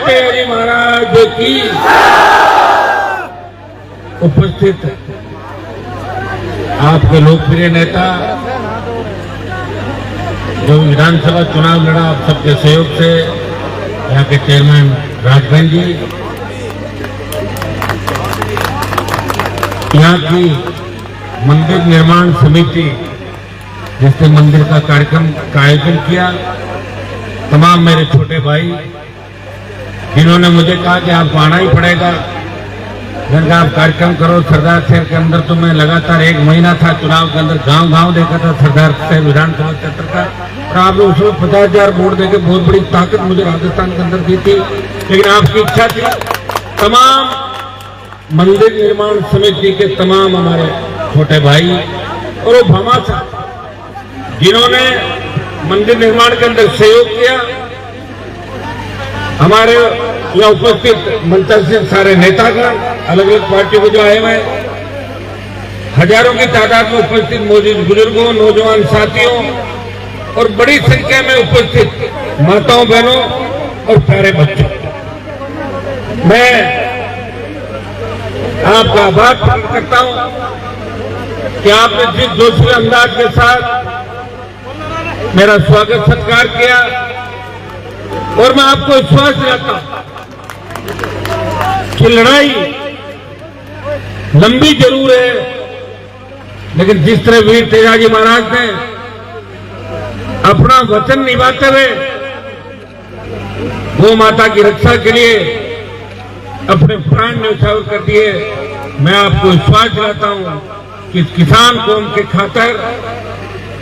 तेरी महाराज की। उपस्थित आपके लोकप्रिय नेता जो विधानसभा चुनाव लड़ा आप सबके सहयोग से, यहाँ के चेयरमैन राजभवन जी, यहाँ की मंदिर निर्माण समिति जिसने मंदिर का कार्यक्रम का आयोजन किया, तमाम मेरे छोटे भाई जिन्होंने मुझे कहा कि आपको आना ही पड़ेगा, जिनका आप कार्यक्रम करो। सरदार शहर के अंदर तो मैं लगातार 1 महीना था चुनाव के अंदर, गांव-गांव देखा था सरदार शहर विधानसभा क्षेत्र का, और आपने उसमें 50,000 वोट देके बहुत बड़ी ताकत मुझे राजस्थान के अंदर दी थी। लेकिन आपकी इच्छा थी, तमाम मंदिर निर्माण समिति के तमाम हमारे छोटे भाई और वो भामाशाह जिन्होंने मंदिर निर्माण के अंदर सहयोग किया, हमारे यहाँ उपस्थित मंच से सारे नेतागण, अलग अलग पार्टियों के जो आए हुए, हजारों की तादाद में उपस्थित मौजूद बुजुर्गों, नौजवान साथियों और बड़ी संख्या में उपस्थित माताओं, बहनों और प्यारे बच्चों, मैं आपका आभार प्रकट करता हूं कि आपने जिस जोशीले अंदाज के साथ मेरा स्वागत सत्कार किया, और मैं आपको विश्वास दिलाता हूं कि लड़ाई लंबी जरूर है, लेकिन जिस तरह वीर तेजाजी महाराज ने अपना वचन निभाते हुए गौ माता की रक्षा के लिए अपने प्राण न्यौछावर कर दिए, मैं आपको विश्वास दिलाता हूं कि किसान कौम के खातिर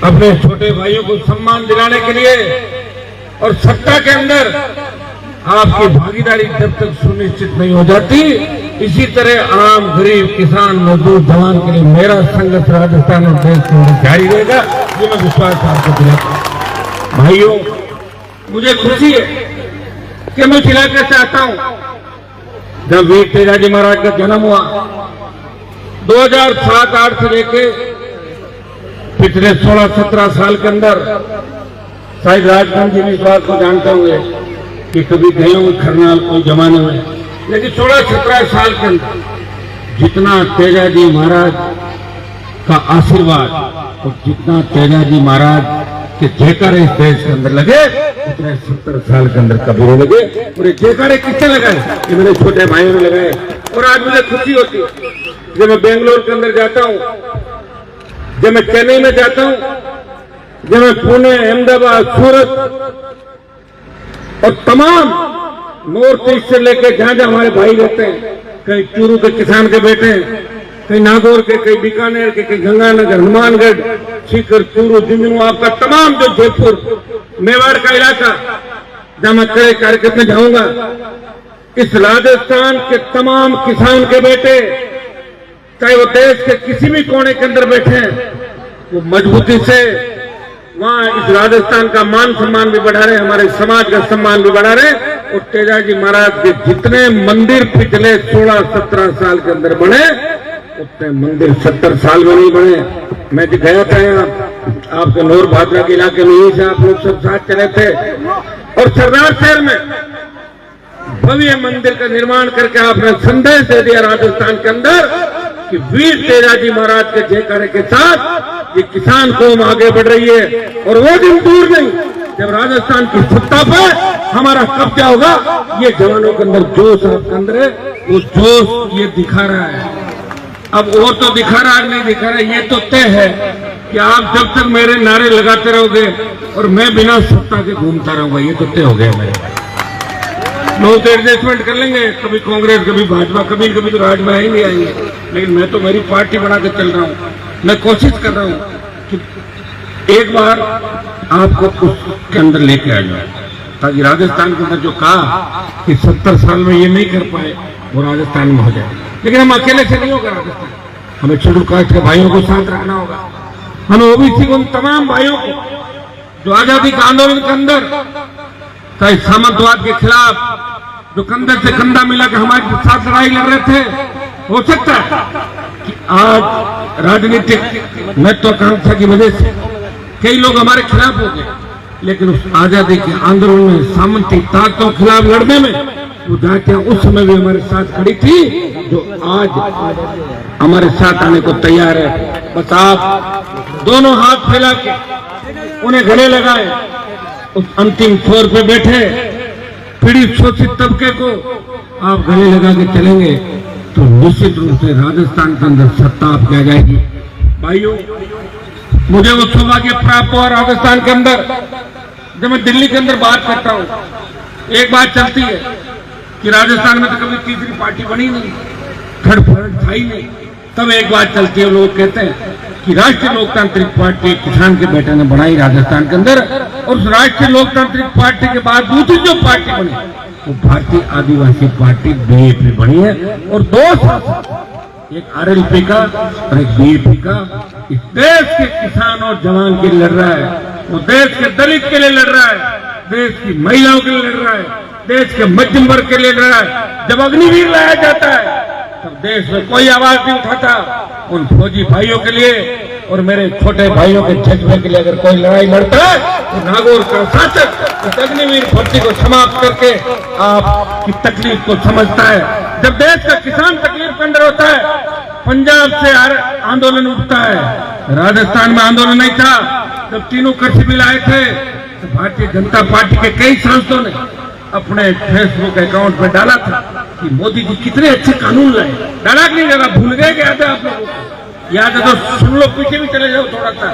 अपने छोटे भाइयों को सम्मान दिलाने के लिए और सत्ता के अंदर आपकी भागीदारी जब तक सुनिश्चित नहीं हो जाती, इसी तरह आम गरीब किसान मजदूर जवान के लिए मेरा संघर्ष राजस्थान और देश के अंदर जारी रहेगा, ये मैं विश्वास आपको दिलाता हूं। भाइयों, मुझे खुशी है कि मैं इस इलाके से आता हूं। जब वीर तेजाजी महाराज का जन्म हुआ 2007-8 से लेके पिछले 16-17 साल के अंदर, शायद राजभवन जी भी इस बात को जानते होंगे कि कभी गए होंगे खरनाल कोई जमाने में, लेकिन 16-17 साल के अंदर जितना तेजाजी महाराज का आशीर्वाद और जितना तेजाजी महाराज के जयकारे इस देश के अंदर लगे, उतने 70 साल के अंदर कभी नहीं लगे। और ये जयकारे किसने लगाए? ये मेरे छोटे भाइयों ने लगाए। और आज मुझे खुशी होती है जब मैं बेंगलोर के अंदर जाता हूँ, जब मैं चेन्नई में जाता हूँ, जब मैं पुणे, अहमदाबाद, सूरत और तमाम नॉर्थ ईस्ट से लेकर जहां जहां हमारे भाई रहते हैं, कहीं चूरू के किसान के बेटे हैं, कहीं नागौर के, कहीं बीकानेर के, कहीं गंगानगर, हनुमानगढ़, सीकर, चूरू, झुंझुनू, आपका तमाम जो जयपुर मेवाड़ का इलाका, जहां मैं कई कार्यक्रम में जाऊंगा, इस राजस्थान के तमाम किसान के बेटे, चाहे वो देश के किसी भी कोने के अंदर बैठे हैं, वो मजबूती से वहां इस राजस्थान का मान सम्मान भी बढ़ा रहे, हमारे समाज का सम्मान भी बढ़ा रहे। और तेजाजी महाराज के जितने मंदिर पिछले 16-17 साल के अंदर बने, उतने मंदिर 70 साल में नहीं बने। मैं जो गया था यहाँ आपके नौर भादरा के इलाके में, यही से आप लोग सब साथ चले थे, और सरदार शहर में भव्य मंदिर का निर्माण करके आपने संदेश दे दिया राजस्थान के अंदर कि वीर तेजाजी महाराज के जयकारे के साथ ये किसान कौम आगे बढ़ रही है। और वो दिन दूर नहीं जब राजस्थान की सत्ता पर हमारा कब्जा होगा। ये जवानों के अंदर जोश आपके अंदर है, वो जोश ये दिखा रहा है। अब वो तो दिखा रहा है, नहीं दिखा रहा, ये तो तय है कि आप जब तक मेरे नारे लगाते रहोगे और मैं बिना सत्ता के घूमता रहूंगा, ये तो तय हो गया। मेरे लोग तो एडजस्टमेंट कर लेंगे, कभी कांग्रेस, कभी भाजपा, कभी कभी तो राजमा ही नहीं आएंगे, लेकिन मैं तो मेरी पार्टी बना के चल रहा हूँ। मैं कोशिश कर रहा हूँ कि एक बार आपको उसके अंदर लेके आ जाए, ताकि राजस्थान के अंदर जो कहा कि 70 साल में ये नहीं कर पाए, वो राजस्थान में हो जाए। लेकिन हम अकेले से नहीं होगा राजस्थान, हमें शेड्यूल कास्ट के भाइयों को साथ रखना होगा, हमें ओबीसी को, उन तमाम भाइयों को जो आजादी का आंदोलन के अंदर, चाहे सामंतवाद के खिलाफ जो कंधे से कंधा मिला के हमारे साथ लड़ाई लड़ रहे थे, हो सकता है कि आज राजनीतिक महत्वाकांक्षा की वजह से कई लोग हमारे खिलाफ हो गए, लेकिन उस आजादी के आंदोलन में सामंती ताकतों के खिलाफ लड़ने में वो जाके उस समय भी हमारे साथ खड़ी थी, जो आज हमारे साथ आने को तैयार है। बस आप दोनों हाथ फैला के उन्हें गले लगाए, उस अंतिम छोर पे बैठे पीड़ित शोषित तबके को आप गले लगा के चलेंगे तो निश्चित रूप से राजस्थान के अंदर सत्ता आपकी आ जाएगी। भाइयों, मुझे वो सौभाग्य प्राप्त हुआ राजस्थान के अंदर, जब मैं दिल्ली के अंदर बात करता हूं, एक बात चलती है कि राजस्थान में तो कभी तीसरी पार्टी बनी नहीं, थर्ड फ्रंट था ही नहीं। तब एक बात चलती है, लोग कहते हैं कि राष्ट्रीय लोकतांत्रिक पार्टी किसान के बेटे ने बनाई राजस्थान के अंदर, और उस राष्ट्रीय लोकतांत्रिक पार्टी के बाद दूसरी जो पार्टी बनी वो भारतीय आदिवासी पार्टी बीएपी बनी है। और दो शासक, एक आरएलपी का और एक बीएपी का, इस देश के किसान और जवान के लिए लड़ रहा है, वो देश के दलित के लिए लड़ रहा है, देश की महिलाओं के लिए लड़ रहा है, देश के मध्यम वर्ग के लिए लड़ रहा है। जब अग्निवीर लाया जाता है तब देश में कोई आवाज नहीं उठाता। उन फौजी भाइयों के लिए और मेरे छोटे भाइयों के जज्बे के लिए अगर कोई लड़ाई लड़ता है तो नागौर का शासक इस अग्निवीर भर्ती को समाप्त करके आपकी तकलीफ को समझता है। जब देश का किसान तकलीफ के अंदर होता है, पंजाब से आंदोलन उठता है, राजस्थान में आंदोलन नहीं था। जब तीनों कृषि बिल आए थे तो भारतीय जनता पार्टी के कई सांसदों ने अपने फेसबुक अकाउंट में डाला था कि मोदी जी कितने अच्छे कानून लाए। डाला कि नहीं डाला, भूल गए क्या याद है आप लोगों को? याद है तो सुन लो, पीछे भी चले जाओ थोड़ा सा।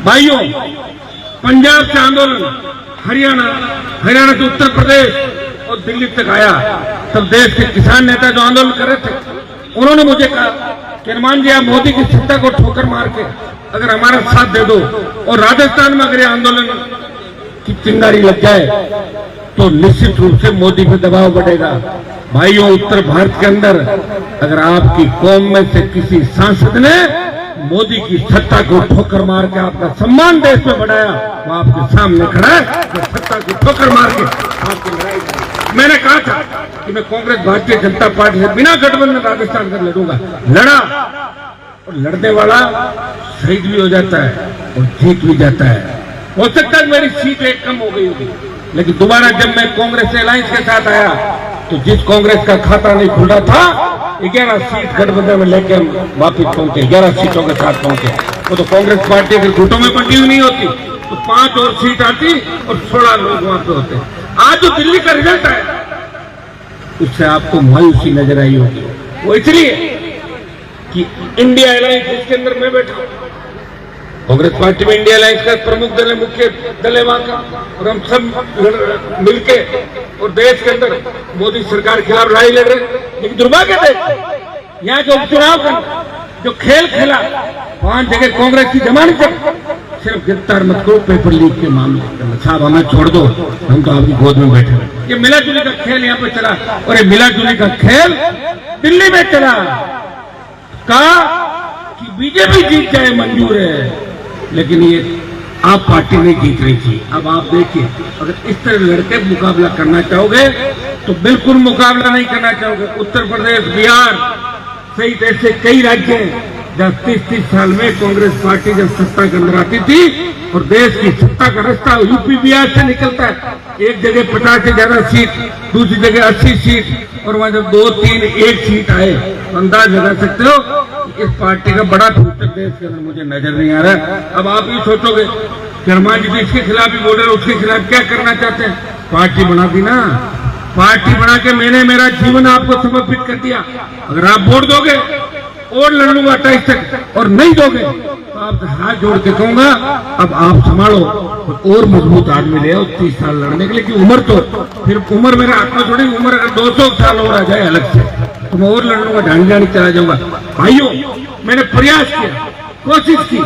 भाइयों, पंजाब से आंदोलन हरियाणा से उत्तर प्रदेश और दिल्ली तक आया। तब देश के किसान नेता जो आंदोलन कर रहे थे, उन्होंने मुझे कहा कि हनुमान जी, आप मोदी की सत्ता को ठोकर मार के अगर हमारा साथ दे दो और राजस्थान में अगर ये आंदोलन की चिंगारी लग जाए तो निश्चित रूप से मोदी पे दबाव बढ़ेगा। भाइयों, उत्तर भारत के अंदर अगर आपकी कौम में से किसी सांसद ने मोदी की सत्ता को ठोकर मार के आपका सम्मान देश में बढ़ाया, वो आपके सामने खड़ा है, वो सत्ता को ठोकर मार के आपकी लड़ाई। मैंने कहा था कि मैं कांग्रेस भारतीय जनता पार्टी से बिना गठबंधन राजस्थान का लड़ूंगा। लड़ा, और लड़ने वाला शहीद भी हो जाता है और जीत भी जाता है। हो सकता है मेरी सीट एक कम हो गई होगी, लेकिन दोबारा जब मैं कांग्रेस अलायंस के साथ आया तो जिस कांग्रेस का खाता नहीं खुला था, 11 सीट गठबंधन में लेके हम वापिस पहुंचे, 11 सीटों के साथ पहुंचे। वो तो कांग्रेस पार्टी अगर गुटों में बंटी हुई नहीं होती तो 5 और सीट आती और 16 लोग वहां पे होते। आज जो दिल्ली का रिजल्ट आया उससे आपको मायूसी नजर आई होगी। वो इसलिए कि इंडिया अलायंस जिसके अंदर मैं बैठा हूं, कांग्रेस पार्टी में इंडिया अलायंस का प्रमुख दल है, मुख्य दल है वहां का, और हम सब मिलके और देश के अंदर मोदी सरकार के खिलाफ लड़ाई लड़ रहे। लेकिन दुर्भाग्य देश यहाँ जो उपचुनाव का जो खेल खेला, 5 जगह कांग्रेस की जमानत जगह सिर्फ गिरफ्तार मत करो, पेपर लीक के मामले साहब हमें छोड़ दो, हम तो आपकी गोद में बैठे। ये मिला जुली का खेल यहाँ पे चला, और ये मिला जुली का खेल दिल्ली में चला। कहा कि बीजेपी जीत जाए मंजूर है, लेकिन ये आप पार्टी नहीं जीत रही थी। अब आप देखिए, अगर इस तरह लड़के मुकाबला करना चाहोगे तो बिल्कुल मुकाबला नहीं करना चाहोगे। उत्तर प्रदेश, बिहार सहित ऐसे कई राज्य हैं जब 30-30 साल में कांग्रेस पार्टी जब सत्ता के अंदर आती थी और देश की सत्ता का रास्ता यूपी बिहार से निकलता है। एक जगह 50 से ज्यादा सीट, दूसरी जगह 80 सीट, और वहां जब 2, 3, 1 सीट आए तो अंदाज लगा सकते हो कि इस पार्टी का बड़ा फ्यूचर देश के अंदर मुझे नजर नहीं आ रहा है। अब आप ये सोचोगे कि हनुमान जी तो इसके खिलाफ ही बोल रहे, उसके खिलाफ क्या करना चाहते हैं? पार्टी बना दी ना, पार्टी बना के मैंने मेरा जीवन आपको समर्पित कर दिया। अगर आप वोट दोगे और लड़ लूंगा 28 तक, और नहीं दोगे तो आप हाथ जोड़ के कहूंगा अब आप संभालो और मजबूत आदमी ले आओ 30 साल लड़ने के लिए। कि उम्र तो फिर उम्र मेरा हाथ में थोड़ी, उम्र अगर 200 साल और आ जाए अलग से तो मैं और लड़ लूंगा, ढांडी चला जाऊंगा। भाइयों, मैंने प्रयास किया, कोशिश की,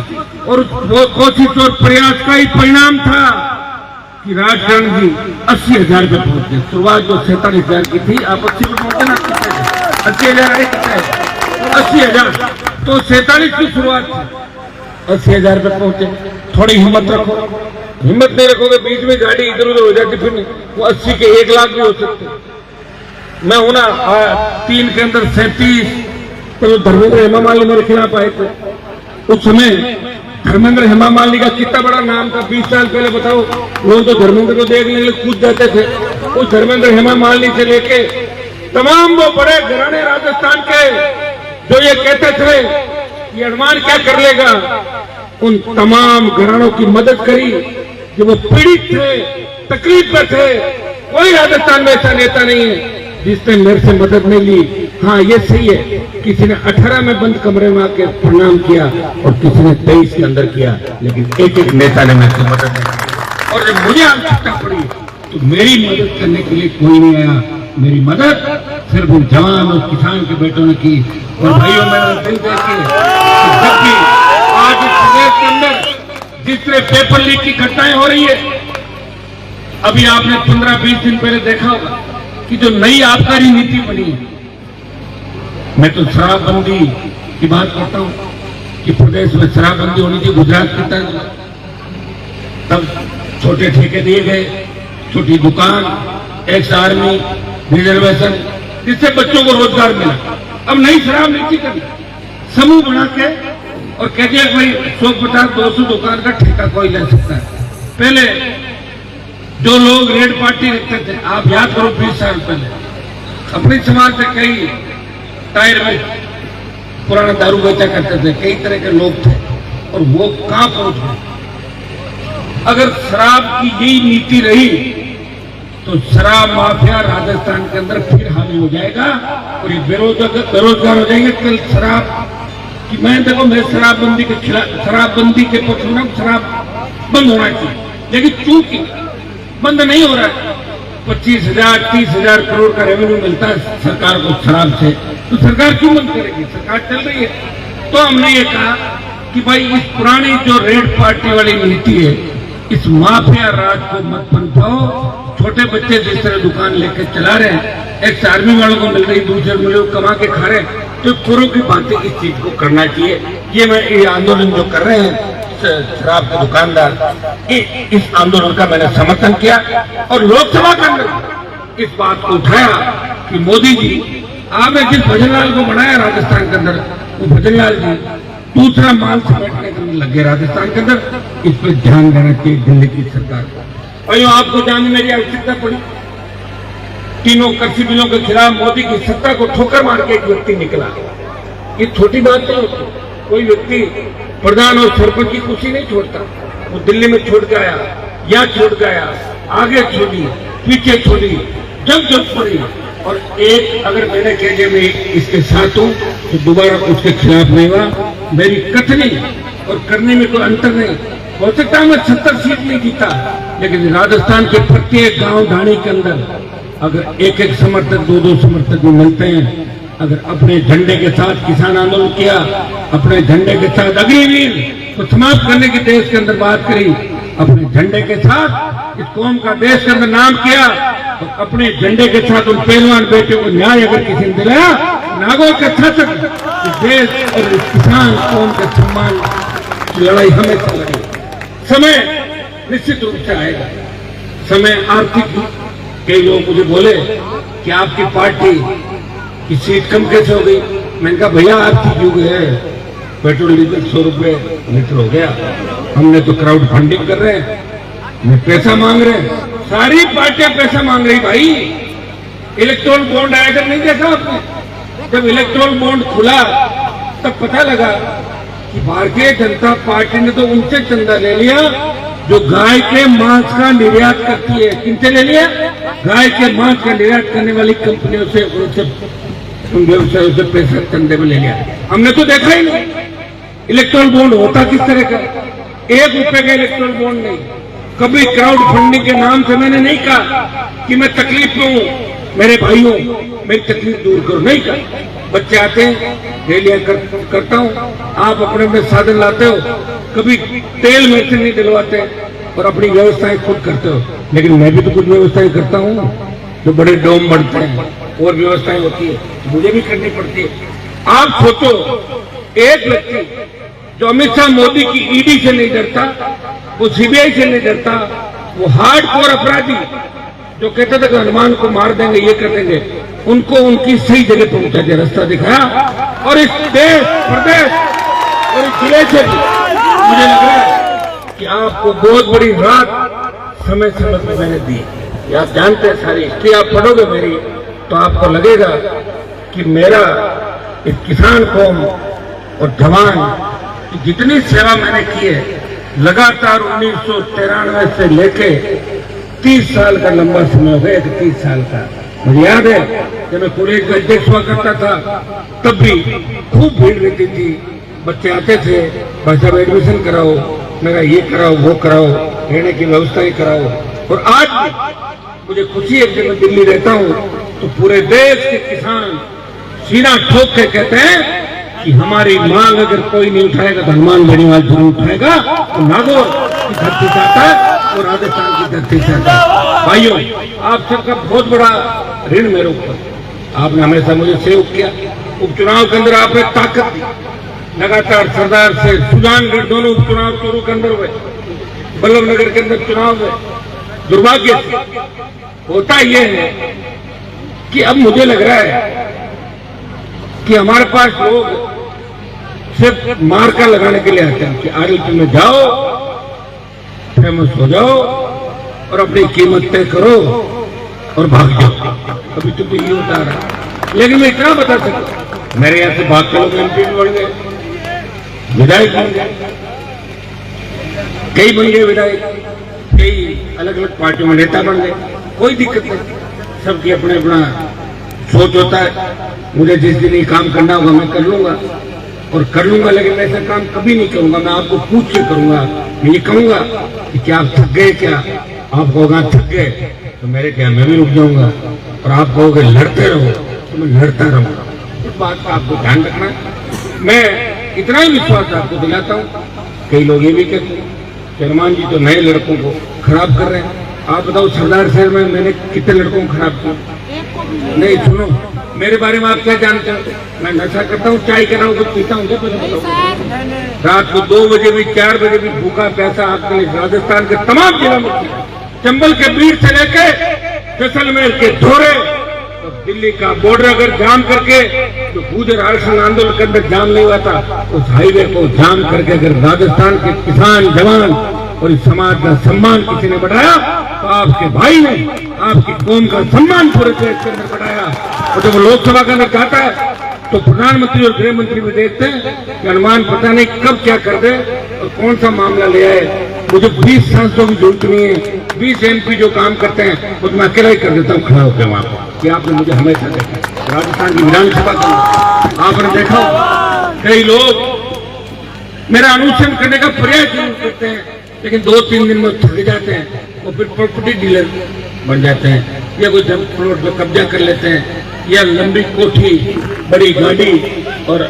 और वो कोशिश और प्रयास का ही परिणाम था कि राजकारण जी 80,000 पे पहुंच गए। शुरुआत जो 47,000 की थी, आप 80 पे पहुंचे ना, 80,000 आए, 80,000 तो 47 की शुरुआत थी, 80,000 पे पहुंचे। थोड़ी हिम्मत रखो, हिम्मत नहीं रखोगे बीच में गाड़ी इधर उधर हो जाती, फिर वो 80 के 1 लाख भी हो सकते। मैं हूं ना 3 के अंदर 37, तो धर्मेंद्र हेमा मालिनी मेरे खिलाफ आए थे, उस समय धर्मेंद्र हेमा मालिनी का कितना बड़ा नाम था 20 साल पहले, बताओ। लोग तो धर्मेंद्र को देखने के लिए कूद जाते थे। उस धर्मेंद्र हेमा मालिनी से लेके तमाम वो बड़े घराने राजस्थान के जो ये कहते थे कि हनुमान क्या कर लेगा, उन तमाम घरानों की मदद करी जो वो पीड़ित थे, तकलीफ में थे। कोई राजस्थान में ऐसा नेता नहीं है जिसने मेरे से मदद नहीं ली। हाँ, ये सही है, किसी ने 18 में बंद कमरे में आके प्रणाम किया और किसी ने 23 के अंदर किया, लेकिन एक एक नेता ने मेरे से मदद नहीं की। और जब मुझे आवश्यकता पड़ी तो मेरी मदद करने के लिए कोई नहीं आया। मेरी मदद सिर्फ उन जवान और किसान के बेटों ने की। और भाइयों, मेरा दिल देखिए, जब भी आज इस प्रदेश के अंदर जिस तरह पेपर लीक की घटनाएं हो रही है, अभी आपने 15-20 दिन पहले देखा होगा कि जो नई आबकारी नीति बनी है, मैं तो शराबबंदी की बात करता हूं कि प्रदेश में शराबबंदी होनी चाहिए गुजरात की तरह। तब छोटे ठेके दिए गए, छोटी दुकान, एक्स आर्मी, रिजर्वेशन, जिससे बच्चों को रोजगार मिला। अब नई शराब नीति करनी, समूह बना के और कहते हैं भाई 150-200 दुकान का ठेका कोई ले सकता है। पहले जो लोग रेड पार्टी रखते थे, आप याद करो 20 साल पहले, अपने समाज से कई टायर में पुराना दारू बेचा करते थे, कई तरह के लोग थे, और वो कहां पहुंच गए। अगर शराब की यही नीति रही तो शराब माफिया राजस्थान के अंदर फिर हावी हो जाएगा और ये बेरोजगार हो जाएंगे। कल शराब कि मैं देखो, मैं शराबबंदी के खिलाफ, शराबबंदी के पक्ष में, शराब बंद होना चाहिए, लेकिन चूंकि बंद नहीं हो रहा है, 25,000-30,000 करोड़ का रेवेन्यू मिलता है सरकार को शराब से, तो सरकार क्यों बंद करेगी? सरकार चल रही है। तो हमने ये कहा कि भाई इस पुरानी जो रेड पार्टी वाली नीति है, इस माफिया राज को मत पनपाओ। छोटे बच्चे जिस तरह दुकान लेकर चला रहे हैं, एक आर्मी वालों को मिल रही, दूसरे मिले कमा के खा रहे हैं, तो पूर्व की बातें इस चीज को करना चाहिए। ये आंदोलन जो कर रहे हैं शराब के दुकानदार, इस आंदोलन का मैंने समर्थन किया और लोकसभा के अंदर इस बात को उठाया कि मोदी जी, आपने जिस भजनलाल को बनाया राजस्थान के अंदर, वो भजनलाल जी दूसरा माल समेटने के अंदर लगे राजस्थान के अंदर। इस पर ध्यान देना चाहिए दिल्ली की सरकार को। और आपको जानने मेरी आवश्यकता पड़ी, तीनों कृषि बिलों के खिलाफ मोदी की सत्ता को ठोकर मार के एक व्यक्ति निकला। ये छोटी बात नहीं होती। कोई व्यक्ति प्रधान और सरपंच की कुर्सी नहीं छोड़ता। वो दिल्ली में छोड़ के आया, यहाँ छोड़ के आया, आगे छोड़ी, पीछे छोड़ी, जब पड़ी। और एक अगर मैंने कह मैं इसके साथ हूं तो दोबारा उसके खिलाफ नहीं हुआ। मेरी कथनी और करने में कोई अंतर नहीं। हो सकता है मैं 70 सीट नहीं जीता, लेकिन राजस्थान के प्रत्येक गांव ढाणी के अंदर अगर एक समर्थक, 2 समर्थक भी मिलते हैं, अगर अपने झंडे के साथ किसान आंदोलन किया, अपने झंडे के साथ अग्निवीर को समाप्त करने की देश के अंदर बात करी, अपने झंडे के साथ इस कौम का देश के अंदर नाम किया, तो अपने झंडे के साथ उन पहलवान बेटे को न्याय अगर किसी ने दिलाया, नागौर के शासक देश और किसान कौम के सम्मान की लड़ाई हमेशा लड़ी। समय निश्चित रूप से आएगा। समय आर्थिक, कई लोग मुझे बोले कि आपकी पार्टी की सीट कम कैसे हो गई। मैंने कहा भैया आर्थिक युग है, पेट्रोल डीजल 100 रुपए लीटर हो गया, हमने तो क्राउड फंडिंग कर रहे हैं, मैं पैसा मांग रहे हैं, सारी पार्टियां पैसा मांग रही। भाई इलेक्ट्रॉल बॉन्ड आया जब नहीं देखा आपने? जब इलेक्ट्रॉल बॉन्ड खुला तब पता लगा कि भारतीय जनता पार्टी ने तो उनसे चंदा ले लिया जो गाय के मांस का निर्यात करती है। किनसे ले लिया? गाय के मांस का निर्यात करने वाली कंपनियों से, उन व्यवसायों से पैसा चंदे में ले लिया। हमने तो देखा ही नहीं इलेक्ट्रॉल बॉन्ड होता किस तरह का। 1 रुपए का इलेक्ट्रॉल बॉन्ड नहीं। कभी क्राउड फंडिंग के नाम से मैंने नहीं कहा कि मैं तकलीफ में हूं, मेरे भाइयों मेरी तकलीफ दूर करो, नहीं कहा। बच्चे आते हैं, रैलियां करता हूं, आप अपने अपने साधन लाते हो, कभी तेल में से नहीं दिलवाते और अपनी व्यवस्थाएं खुद करते हो। लेकिन मैं भी तो कुछ व्यवस्थाएं करता हूं, जो बड़े डोम बढ़ते हैं और व्यवस्थाएं होती है, मुझे भी करनी पड़ती है। आप सोचो, एक व्यक्ति जो अमित शाह मोदी की ईडी से नहीं डरता, वो सीबीआई से नहीं डरता, वो हार्डकोर अपराधी जो कहते थे कि हनुमान को मार देंगे, ये कर देंगे, उनको उनकी सही जगह पहुंचा के रास्ता दिखाया। और इस देश, प्रदेश और इस जिले से भी मुझे लग रहा है कि आपको बहुत बड़ी रात समय समय पर मैंने दी। ये आप जानते हैं, सारी हिस्ट्री आप पढ़ोगे मेरी तो आपको लगेगा कि मेरा इस किसान कौम और जवान की जितनी सेवा मैंने की है, लगातार 1993 से लेके 30 साल का लंबा समय हो गया। 30 साल का मुझे याद है, जब मैं कॉलेज का अध्यक्ष हुआ करता था तब भी खूब भीड़ रहती थी। बच्चे आते थे, भाई साहब एडमिशन कराओ, मेरा ये कराओ वो कराओ, रहने की व्यवस्था ही कराओ। और आज भी मुझे खुशी है कि मैं दिल्ली रहता हूँ तो पूरे देश के किसान सीना ठोक के कहते हैं कि हमारी मांग अगर कोई नहीं उठाएगा तो हनुमान बेनीवाल जरूर उठाएगा। तो नागौर की धरती से आता है और राजस्थान की धरती से आता है। भाइयों, आप सबका बहुत बड़ा ऋण मेरे ऊपर, आपने हमेशा मुझे सहयोग किया। उपचुनाव के अंदर आपने ताकत दी, लगातार सरदार से सुजानगढ़ दोनों उपचुनाव चोरों के अंदर हुए, बल्लभनगर के अंदर चुनाव हुए। दुर्भाग्य से होता यह है कि अब मुझे लग रहा है कि हमारे पास लोग सिर्फ मार्का लगाने के लिए आते हैं कि आरएलपी में जाओ, फेमस हो जाओ और अपनी कीमत तय करो और भाग जाओ। अभी तो ये होता रहा। लेकिन मैं इतना बता सकता, मेरे यहां से भाग के लोग एमपी भी बढ़ गए, विधायक बन गए, कई बन गए विधायक, कई अलग अलग पार्टियों में नेता बन गए। कोई दिक्कत नहीं, सबकी अपने अपना सोच होता है। मुझे जिस दिन ये काम करना होगा मैं कर लूंगा और कर लूंगा, लेकिन मैं ऐसा काम कभी नहीं करूंगा। मैं आपको पूछ के करूंगा। मैं ये कहूंगा कि क्या आप थक गए, क्या आप कहोगे थक गए तो मेरे क्या मैं भी रुक जाऊंगा, और आप कहोगे लड़ते रहो तो मैं लड़ता रहूंगा। इस बात का आपको ध्यान रखना। मैं इतना ही विश्वास आपको दिलाता हूँ। कई लोग ये भी कहते हैं कि हनुमान जी तो नए लड़कों को खराब कर रहे हैं। आप बताओ सरदार शहर में मैंने कितने लड़कों को खराब किया? नहीं, सुनो मेरे बारे में आप क्या जानते हो? मैं नशा करता हूँ, चाय कर रहा हूँ, कुछ पीता हूँ क्या? रात को 2 बजे भी 4 बजे भी भूखा प्यासा आपके लिए राजस्थान के तमाम जिलों में, चंबल के बीच से लेके जैसलमेर के धोरे और दिल्ली का बॉर्डर अगर जाम करके तो गुजर आरक्षण आंदोलन के अंदर जाम नहीं हुआ था, उस हाईवे को जाम करके अगर राजस्थान के किसान जवान और इस समाज का सम्मान किसी ने बढ़ाया तो आपके भाई ने आपकी कौम का सम्मान पूरे देश के अंदर बढ़ाया। और जब वो लोकसभा के अंदर जाता है तो प्रधानमंत्री और गृह मंत्री भी देखते हैं कि हनुमान पता नहीं कब क्या कर दे और कौन सा मामला ले आए। मुझे 20 सांसदों की जरूरत नहीं है, 20 MP जो काम करते हैं वो मैं अकेला ही कर देता हूँ खड़ा होकर वहां पर। कि आपने मुझे हमेशा देखा राजस्थान की विधानसभा का आपने देखा कई लोग मेरा अनुसरण करने का प्रयास जरूर करते हैं, लेकिन 2-3 दिन में थक जाते हैं और फिर प्रॉपर्टी डीलर बन जाते हैं, या कोई प्लॉट पर कब्जा कर लेते हैं, या लंबी कोठी, बड़ी गाड़ी और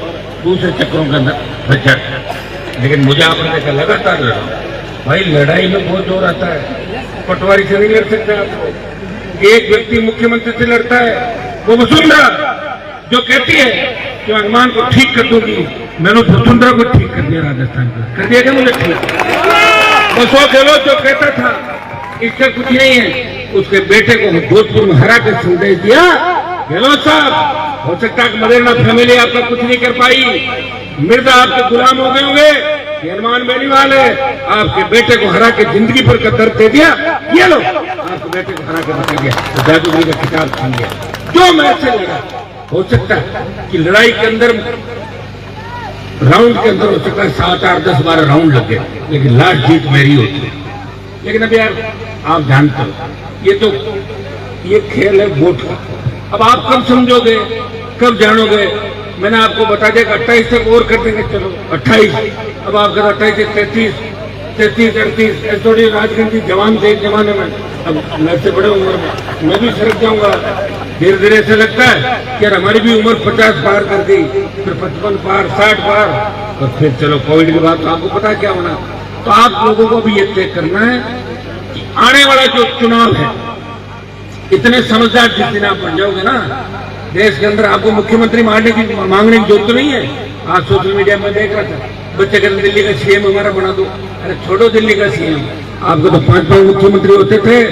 दूसरे चक्रों के अंदर फंस जाते हैं। लेकिन मुझे आपने देखा लगातार लड़ा भाई, लड़ाई में बहुत जोर आता है। पटवारी से नहीं लड़ सकते आप। एक व्यक्ति मुख्यमंत्री से लड़ता है, वो वसुंधरा जो कहती है कि हनुमान को ठीक कर दूंगी। मैंने वसुंधरा को ठीक कर दिया, राजस्थान को कर दिया क्या मुझे ठीक? बस वो गहलोत जो कहता था इसका कुछ नहीं है, उसके बेटे को जोधपुर में हरा कर संदेश दिया। गहलोत साहब, हो सकता है मदेरना फैमिली आपका कुछ नहीं कर पाई, मिर्जा आपके गुलाम हो गए होंगे, हनुमान बेनीवाल है, आपके बेटे को हरा के जिंदगी भर का दर्द दे दिया। ये लो आपके बेटे को हरा के बता दिया, तो जादूगरी का किताब छीन लिया। जो मैच से लड़ा, हो सकता है कि लड़ाई के अंदर राउंड के अंदर हो सकता है 7, 8, 10, 12 राउंड लग गए, लेकिन लास्ट जीत मेरी होती है। लेकिन अब यार आप जानते हो ये खेल है वोट का। अब आप कब समझोगे, कब जानोगे? मैंने आपको बता दिया कि 28 तक और कर देंगे, चलो 28। अब आप 28 से 33, 38 थोड़ी राजगंजी जवान थे जमाने में, अब मैं से बड़े उम्र में मैं भी सरक जाऊंगा। धीरे धीरे ऐसा लगता है कि यार हमारी भी उम्र 50 पार कर गई, फिर 55 पार, 60 पार, और फिर चलो कोविड के बाद तो आपको पता क्या होना। तो आप लोगों को भी ये तय करना है कि आने वाला जो चुनाव है, इतने समझदार जिस दिन आप बन जाओगे ना, देश के अंदर आपको मुख्यमंत्री मांगने की जरूरत नहीं है। आज सोशल मीडिया में देख रहा था, बच्चे कहते दिल्ली का CM हमारा बना दो। अरे छोड़ो दिल्ली का CM, आपको तो 5 मुख्यमंत्री होते थे,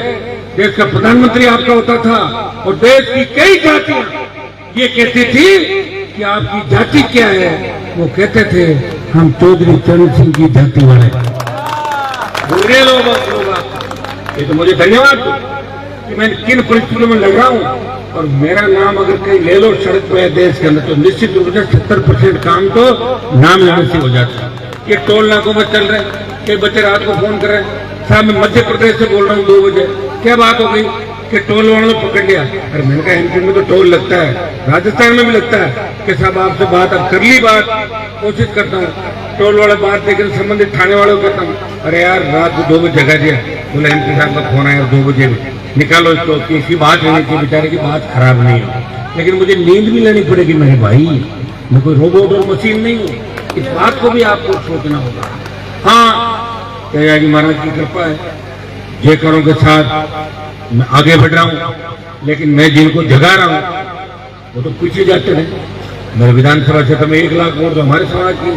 देश का प्रधानमंत्री आपका होता था, और देश की कई जातियां ये कहती थी कि आपकी जाति क्या है, वो कहते थे हम चौधरी चरण सिंह की जाति वाले बुरे लोग। ये तो मुझे धन्यवाद दो कि मैं किन परिस्थितियों में लग रहा हूँ। और मेरा नाम अगर कहीं ले लो सड़क पे देश के अंदर, तो निश्चित रूप से 70% काम तो नाम लेने से हो जाता है। ये टोल नाकों पर चल रहे हैं, कई बच्चे रात को फोन कर रहे हैं, साहब मैं मध्य प्रदेश से बोल रहा हूँ 2 बजे, क्या बात हो गई कि टोल वालों ने पकड़ लिया। अरे मैंने कहा एमपी में तो टोल लगता है, राजस्थान में भी लगता है कि साहब आपसे बात अब कर ली, बात कोशिश करता हूँ टोल वाले बात लेकर संबंधित थाने वालों को करता हूँ। अरे यार रात को 2 बजे जगा दिया, बोला एमपी साहब का फोन आया 2 बजे में, निकालो इसको, किसी बात होनी चाहिए, बेचारे की बात खराब नहीं हो। लेकिन मुझे नींद भी लेनी पड़ेगी मेरे भाई, मैं कोई रोबोट और मशीन नहीं हूँ, इस बात को भी आपको सोचना होगा। हाँ त्यागी महाराज की कृपा है, जय करों के साथ मैं आगे बढ़ रहा हूँ, लेकिन मैं जिनको जगा रहा हूँ वो तो पीछे जाते रहे। मेरे विधानसभा क्षेत्र में 1 लाख वोट तो हमारे समाज की।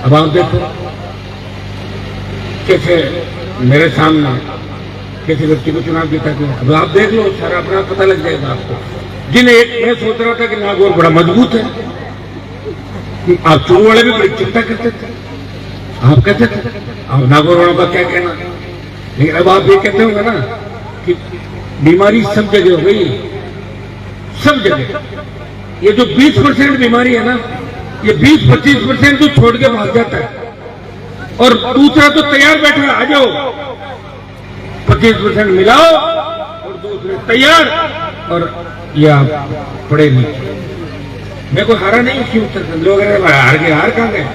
अब आप देखो कैसे मेरे सामने किसी व्यक्ति को चुनाव जीता गया। अब आप देख लो, सारा अपना पता लग जाएगा आपको। जिन्हें एक मैं सोच रहा था कि नागौर बड़ा मजबूत है, आप चूरू वाले भी बड़ी चिंता करते थे, आप कहते थे आप नागौर वालों का क्या कहना। लेकिन अब आप ये कहते होंगे ना कि बीमारी सब जगह हो गई, सब जगह। ये जो 20% बीमारी है ना, ये 20-25% तो छोड़ के भाग जाता है, और दूसरा तो तैयार बैठा, आ जाओ 25% मिलाओ और दूसरे तैयार, और ये आप पड़े नहीं। मैं कोई हारा नहीं क्यों लोग हार गए, हार कहां गए।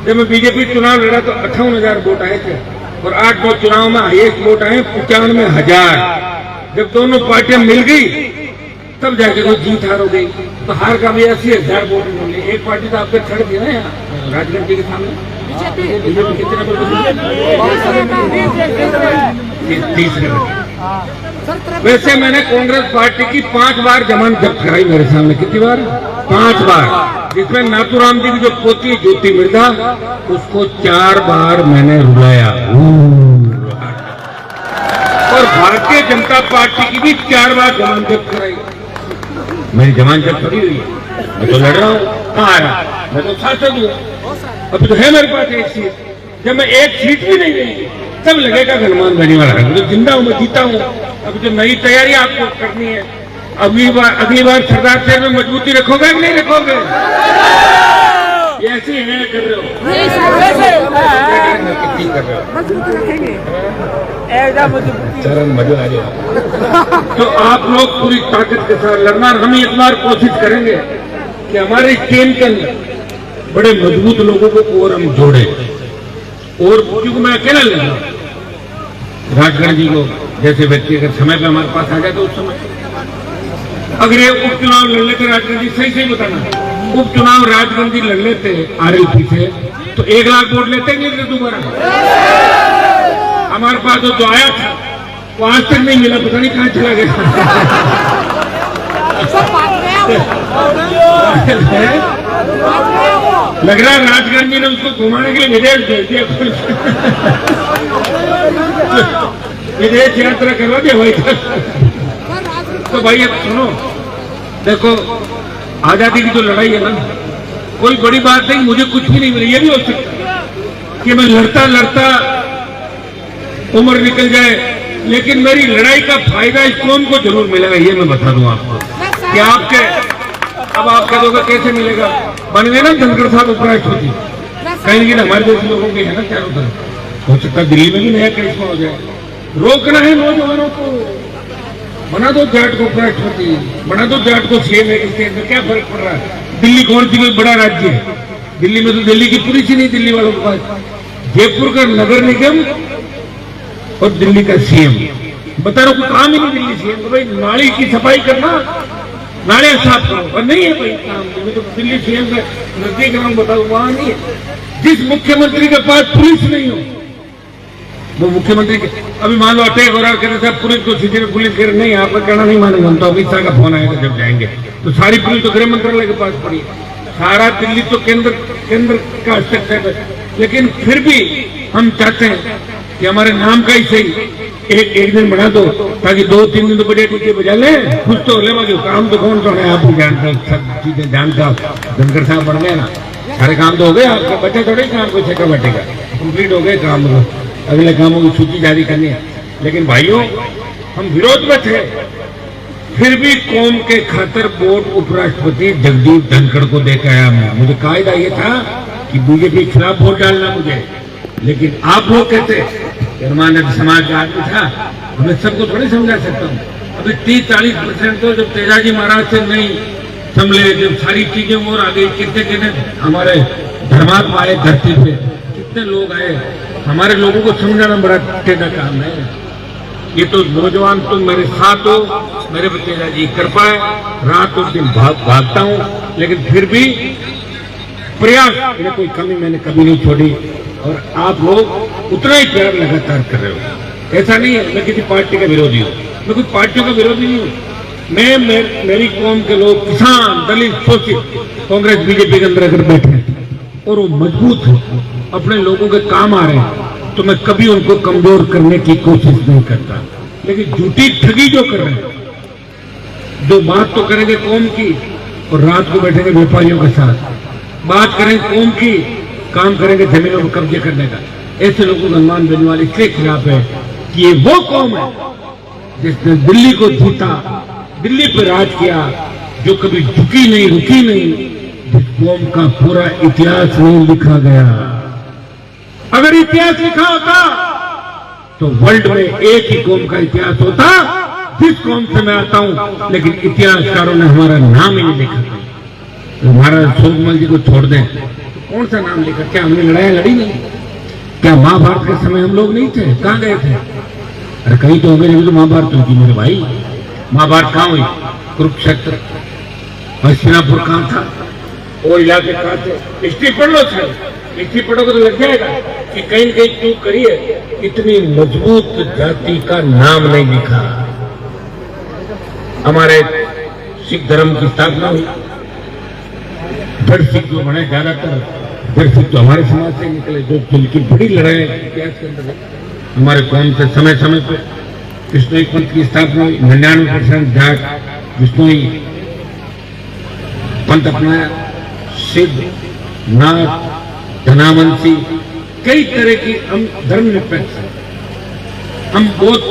जब मैं बीजेपी चुनाव लड़ा तो 58,000 वोट आए थे, और 8-9 चुनाव में हाईएस्ट वोट आए 95,000। जब दोनों पार्टियां मिल गई तब जाके कोई जीत हार हो गई। तो हार का भी 80,000 वोट मिले। एक पार्टी तो आपके छड़ थी ना यहाँ राजगढ़ जी के सामने, बीजेपी कितने तीसरे। वैसे मैंने कांग्रेस पार्टी की 5 बार जमानत जब्त कराई मेरे सामने। कितनी बार? 5 बार। जिसमें नाथूराम जी की जो पोती ज्योति मिर्धा, उसको 4 बार मैंने रुलाया। और भारतीय जनता पार्टी की भी 4 बार जमानत जब्त कराई। मेरी जमानत जब्त करी हुई है, मैं तो लड़ रहा हूँ। कहाँ आया? मैं तो सांसद हूँ, अब तो है मेरे पास 1 सीट। जब मैं 1 सीट भी नहीं गई तब लगेगा हनुमान बेनीवाल है, तो जिंदा हूँ, मैं जीता हूँ। अब जो नई तैयारी आपको करनी है, अगली बार सरदार शहर में मजबूती रखोगे कि नहीं रखोगे? ये ऐसे है कर रहे हो, कितनी कर रहे हो, चरण मजा आ गया। तो आप लोग पूरी ताकत के साथ लड़ना। हम एक बार कोशिश करेंगे कि हमारे टीम के अंदर बड़े मजबूत लोगों को और हम जोड़े। और क्योंकि मैं अकेला लड़ रहा हूं, राजगढ़ जी को जैसे व्यक्ति अगर समय पे हमारे पास आ जाए तो उस समय अगर ये उपचुनाव लड़ लेते राजगढ़ जी, सही बताना, उपचुनाव राजगढ़ जी लड़ लेते आरएलपी से तो 1 लाख वोट लेते नहीं लेते दोबारा। हमारे पास जो आया था वो आज तक नहीं मिला, पता नहीं कहां चला गया। लग रहा है राजगढ़ जी ने उसको घुमाने के लिए विदेश भेज दिया, विदेश यात्रा करवा दिया भाई। तो भाई अब सुनो, देखो आजादी की जो लड़ाई है ना, कोई बड़ी बात नहीं, मुझे कुछ भी नहीं मिला। ये भी हो सकता कि मैं लड़ता लड़ता उम्र निकल जाए, लेकिन मेरी लड़ाई का फायदा इस कौम को जरूर मिलेगा। ये मैं बता दूं आपको कि आपके, अब आप कह दोगे कैसे मिलेगा? बन गए ना धनखड़ साहब उपराष्ट्रपति, कहीं लेकिन हमारे देश लोगों के है ना चारों तरफ। हो सकता है दिल्ली में भी नया करिश्मा हो जाए। रोकना है नौजवानों को, बना दो जाट को उपराष्ट्रपति, बना दो जाट को सीएम। इसके अंदर क्या फर्क पड़ रहा है? दिल्ली कौन सी कोई बड़ा राज्य है? दिल्ली में तो दिल्ली की पुलिस ही नहीं दिल्ली वालों के पास। जयपुर का नगर निगम और दिल्ली का सीएम, बता रहा हूँ काम ही नहीं दिल्ली सीएम। तो भाई नाली की सफाई करना, नाले साफ करो, और नहीं है भाई काम। तो दिल्ली सीएम का नजदीक नाम बताओ, वहां नहीं है। जिस मुख्यमंत्री के पास पुलिस नहीं हो वो मुख्यमंत्री के, अभी मान लो अटैक हो रहा है, साहब पुलिस को सीधे पुलिस कर नहीं, आपका कहना नहीं मानेंगे हम। तो अमित शाह का फोन आएगा जब जाएंगे तो सारी पुलिस तो गृह मंत्रालय के पास पड़ी है। सारा दिल्ली तो केंद्र का हस्तक्षेप है। लेकिन फिर भी हम चाहते हैं कि हमारे नाम का ही सही एक दिन बना दो, ताकि 2-3 दिन तो बड़े टीके बजा ले, कुछ तो ले। बाकी काम तो कौन कौन है आप भी जानते हैं, सब चीजें जानते हो। धनखड़ साहब बढ़ गए ना, सारे काम तो हो गए, आपके बच्चे थोड़े काम को ठेका बैठेगा, कंप्लीट हो गए काम, अगले कामों की सूची जारी करनी है। लेकिन भाइयों, हम विरोध में थे, फिर भी कौम के खातिर वोट उपराष्ट्रपति जगदीप धनखड़ को देकर आया मैं। मुझे कायदा ये था कि बीजेपी के खिलाफ वोट डालना मुझे, लेकिन आप लोग कहते धर्मानंद समाज का आदमी था, मैं सबको थोड़ी समझा सकता हूँ। अभी 30-40% तो जब तेजाजी महाराज से नहीं संभले, जब सारी चीजें और आ गई, कितने कितने हमारे धर्मात्मा आए धरती पे, कितने लोग आए, हमारे लोगों को समझाना बड़ा टेढ़ा काम है। ये तो नौजवान तुम मेरे साथ हो, मेरे पे तेजाजी कर पाए, रात और दिन भागता हूँ, लेकिन फिर भी प्रयास में कोई कमी मैंने कभी नहीं छोड़ी, और आप लोग उतना ही प्यार लगातार कर रहे हो। ऐसा नहीं है मैं किसी पार्टी का विरोधी हूँ, मैं कोई पार्टियों का विरोधी नहीं हूँ। मेरी कौम के लोग, किसान, दलित, शोषित, कांग्रेस बीजेपी के अंदर अगर बैठे और वो मजबूत है, अपने लोगों के काम आ रहे हैं, तो मैं कभी उनको कमजोर करने की कोशिश नहीं करता। लेकिन झूठी ठगी जो कर रहे हैं, जो बात तो करेंगे कौम की और रात को बैठेंगे व्यापारियों के साथ, बात करेंगे कौम की, काम करेंगे जमीनों को कब्जे करने का, ऐसे लोगों का अनुमान बेनीवाल इसके खिलाफ है कि ये वो कौम है जिसने दिल्ली को जीता, दिल्ली पर राज किया, जो कभी झुकी नहीं, रुकी नहीं, जिस कौम का पूरा इतिहास नहीं लिखा गया। अगर इतिहास लिखा होता तो वर्ल्ड में एक ही कौम का इतिहास होता, जिस कौम से मैं आता हूं, लेकिन इतिहासकारों ने हमारा नाम ही नहीं लिखा। तो महाराज सोमल जी को छोड़ दें, कौन सा नाम लिखा? क्या हमने लड़ाई लड़ी नहीं? क्या महाभारत के समय हम लोग नहीं थे? कहां गए थे? अरे कहीं तो हो गए, तो महाभारत होगी मेरे भाई। महाभारत कहां हुई? कुरुक्षेत्र, हस्तिनापुर कहां था? वो इलाके कहां थे? हिस्ट्री पढ़ लो सर, हिस्ट्री पढ़ोगे तो लग जाएगा कि कहीं न कहीं चूक करी है। इतनी मजबूत जाति का नाम नहीं लिखा। हमारे सिख धर्म की स्थापना हुई, फिर सिख जो बने ज्यादातर, फिर सिख तो हमारे समाज से निकले, जो जिनकी बड़ी लड़ाई इतिहास के अंदर हमारे कौम से समय समय पे विष्णुई पंथ की स्थापना हुई। 99% जाट विष्णुई पंथ अपनाया, सिद्ध, नाथ, धनावंशी, कई तरह की हम धर्मनिरपेक्ष हैं। हम बहुत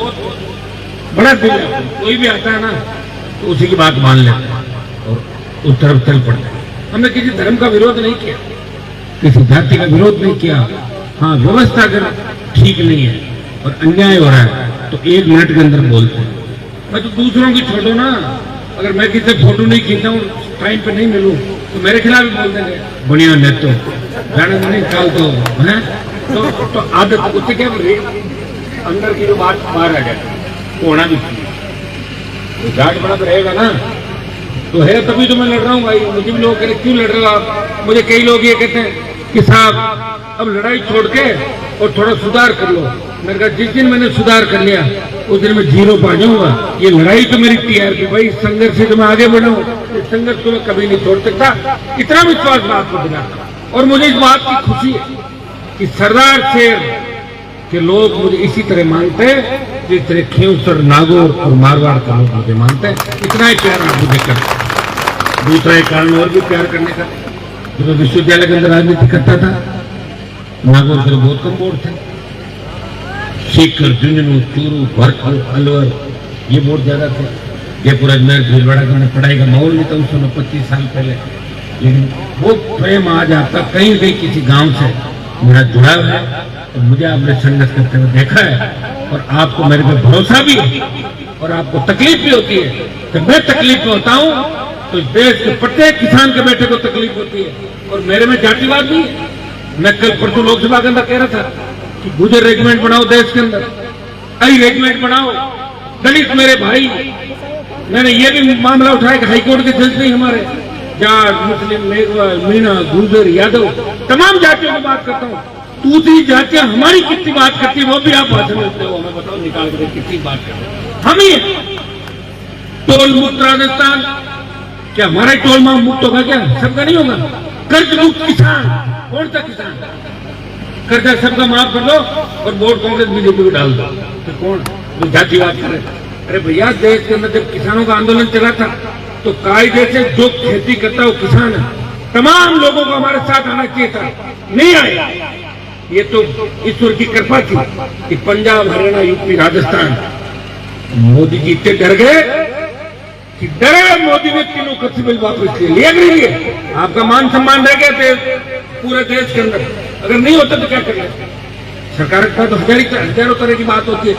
बड़ा दिल है, कोई भी आता है ना तो उसी की बात मान लेते हैं और उस तरफ चल पड़ते हैं। हमने किसी धर्म का विरोध नहीं किया, किसी जाति का विरोध नहीं किया। हाँ, व्यवस्था अगर ठीक नहीं है और अन्याय हो रहा है तो 1 मिनट के अंदर बोलते हैं। मैं तो दूसरों की छोड़ो ना, अगर मैं किसी फोटो नहीं खींचा हूँ, टाइम पे नहीं मिलूं, तो मेरे खिलाफ भी बोल देंगे बढ़िया नेतो जाने नहीं काल तो है। तो आदत उससे क्या अंदर की जो बात बाहर आ जाए तो होना भी चाहिए। तो जाट बड़ा तो रहेगा ना, तो है तभी तो मैं लड़ रहा हूँ भाई। मुझे भी लोग कह रहे क्यों लड़ रहे हो आप? मुझे कई लोग ये कहते हैं कि साहब अब लड़ाई छोड़ के और थोड़ा सुधार कर लो। मैंने कहा जिस दिन मैंने सुधार कर लिया उस दिन मैं 0 पा जाऊंगा। ये लड़ाई तो मेरी TRP भाई, संघर्ष से तो मैं आगे बढ़ा हूँ, इस संघर्ष को मैं कभी नहीं छोड़ सकता। इतना विश्वास मैं आपको दिलाता हूँ। और मुझे इस बात की खुशी है कि सरदार शेर के लोग मुझे इसी तरह मानते हैं जिस तरह खेवसर, नागौर और मारवाड़ के लोग मुझे मानते हैं। इतना ही प्यार आप मुझे करते हैं। दूसरा एक कारण और भी प्यार करने का, जब मैं विश्वविद्यालय के अंदर राजनीति करता था, नागौर के बहुत कम वोट थे। सीकर, झुंझुनू, चूरू, भरतपुर, अलवर ये वोट ज्यादा थे। जयपुर, अजमेर, भीलवाड़ा का पढ़ाई का माहौल नहीं था उस समय 25 साल पहले। लेकिन वो प्रेम आज आपका कहीं कहीं किसी गांव से मेरा जुड़ाव है और मुझे आपने संघर्ष करते हुए देखा है और आपको मेरे पे भरोसा भी है और आपको तकलीफ भी होती है। जब मैं तकलीफ में होता हूँ तो देश के प्रत्येक किसान के बेटे को तकलीफ होती है और मेरे में जातिवाद नहीं है। मैं कल परसों लोकसभा के अंदर कह रहा था कि गुजर रेजिमेंट बनाओ देश के अंदर, आई रेजिमेंट बनाओ, दलित मेरे भाई। मैंने ये भी मामला उठाया कि हाईकोर्ट के जज नहीं हमारे, जाट, मुस्लिम, मेघवाल, मीणा, गुर्जर, यादव, तमाम जातियों की बात करता हूँ। दूसरी जातियां हमारी कितनी बात करती है वो भी आप भाषण देते हो, हमें बताओ निकाल कर कितनी बात करते हम ही। टोल मुक्त राजस्थान, क्या हमारा टोल मुक्त होगा? क्या सबका नहीं होगा? कर्ज मुक्त किसान, कौन सा किसान? कर्जा सबका माफ कर दो और वोट कांग्रेस बीजेपी को डाल दो, तो कौन जो जातिवाद करे? अरे भैया, देश के अंदर जब किसानों का आंदोलन चला था तो कायदे से जो खेती करता है वो किसान है, तमाम लोगों को हमारे साथ आना चाहिए था, नहीं आए। ये तो ईश्वर की कृपा थी कि पंजाब, हरियाणा, यूपी, राजस्थान मोदी जी इतने डर गए कि डरे मोदी ने तीनों कृषि बिल वापस ले लिया। नहीं लिए आपका मान सम्मान रह गया थे पूरे देश के अंदर, अगर नहीं होता तो क्या कर लेते। सरकार का तो हजारों तरह की बात होती है